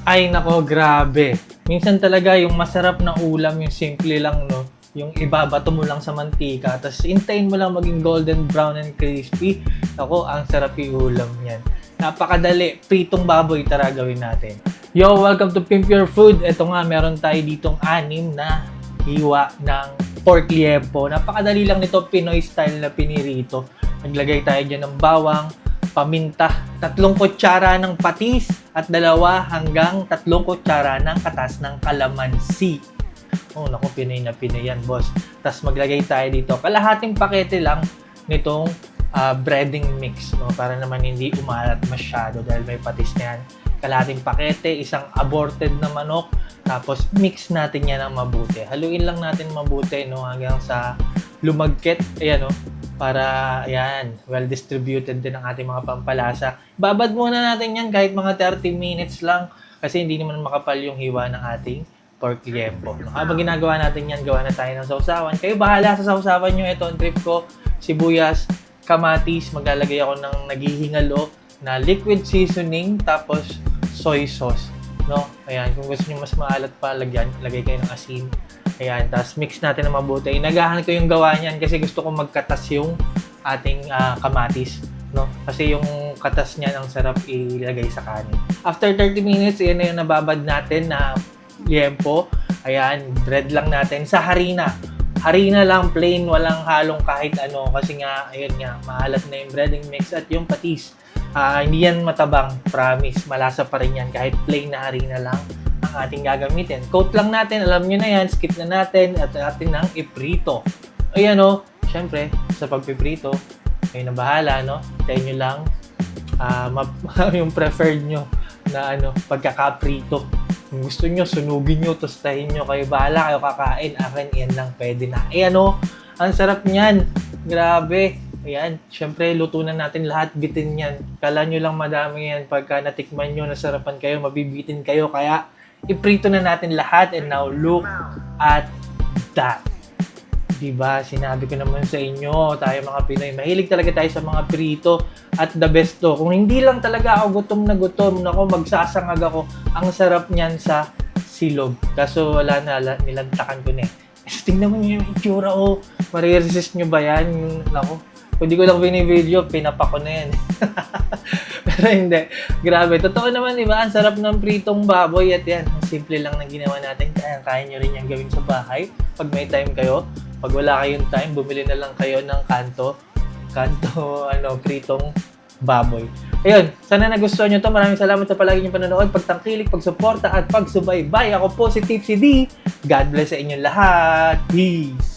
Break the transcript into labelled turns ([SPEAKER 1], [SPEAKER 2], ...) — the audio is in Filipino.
[SPEAKER 1] Ay nako, grabe. Minsan talaga yung masarap na ulam, yung simple lang, no? Yung ibabato mo lang sa mantika, tapos hintayin mo lang maging golden brown and crispy. Ako, ang sarap yung ulam yan. Napakadali. Pritong baboy, tara gawin natin. Yo, welcome to Pimp Your Food. Ito nga, meron tayo ditong 6 na hiwa ng pork liempo. Napakadali lang nito, Pinoy style na pinirito. Naglagay tayo dyan ng bawang, paminta, 3 kutsara ng patis at 2 hanggang 3 kutsara ng katas ng kalamansi. Oh, naku, Pinoy na Pinoy yan, boss. Tapos maglagay tayo dito, kalahating pakete lang nitong breading mix, no? Para naman hindi umalat masyado dahil may patis na yan. Kalahating pakete, isang aborted na manok, tapos mix natin yan ng mabuti. Haluin lang natin mabuti, no? Hanggang sa lumagkit, ayan, no? Para, ayan, well distributed din ang ating mga pampalasa. Babad muna natin yan kahit mga 30 minutes lang kasi hindi naman makapal yung hiwa ng ating pork liempo. Habang ginagawa natin yan, gawa na tayo ng sausawan. Kayo bahala sa sausawan nyo. Ito ang trip ko, sibuyas, kamatis, maglalagay ako ng naghihingalo na liquid seasoning, tapos soy sauce. No? Ayan, kung gusto nyo mas maalat pa, lagay kayo ng asin. Ayan, tapos mix natin na mabuti. Inagahan ko yung gawa niyan kasi gusto ko magkatas yung ating kamatis. No? Kasi yung katas niyan ang sarap ilagay sa kanin. After 30 minutes, yan na yung nababad natin na liempo. Ayan, bread lang natin sa harina. Harina lang, plain, walang halong kahit ano. Kasi nga, ayun nga, maalat na yung breading mix at yung patis. Hindi yan matabang, promise. Malasa pa rin yan kahit plain na harina lang ang ating gagamitin. Coat lang natin, alam nyo na yan, skip na natin at atin nang iprito. Ayan o, syempre, sa pagpiprito, kayo na bahala, no? Tayo nyo lang yung preferred nyo na pagkakaprito. Kung gusto nyo, sunugin nyo, tostahin nyo, kayo bahala, kayo kakain, akin, yan lang, pwede na. Ayan o, ang sarap nyan. Grabe. Ayan, syempre, luto na natin lahat, bitin yan. Kala nyo lang madami yan, pagka natikman nyo, nasarapan kayo, mabibitin kayo, kaya iprito na natin lahat. And now, look at that. Diba? Sinabi ko naman sa inyo, tayo mga Pinoy, mahilig talaga tayo sa mga prito at the best to. Kung hindi lang talaga ako gutom na gutom, nako, magsasangag ako. Ang sarap niyan sa silog. Kaso wala na, nilantakan ko na eh. Tingnan mo yung itsura, oh. Mariresist nyo ba yan? Nako, kung di ko lang binibideo, pinapako na yan. Pero hindi. Grabe. Totoo naman, diba? Ang sarap ng pritong baboy at yan. Ang simple lang na ginawa natin. Kaya nyo rin yan gawin sa bahay. Pag may time kayo. Pag wala kayong time, bumili na lang kayo ng kanto, pritong baboy. Ayun, sana nagustuhan nyo to. Maraming salamat sa palagi niyong panonood, pagtangkilik, pagsuporta at pagsubaybay. Ako po si Tipsy D. God bless sa inyong lahat. Peace!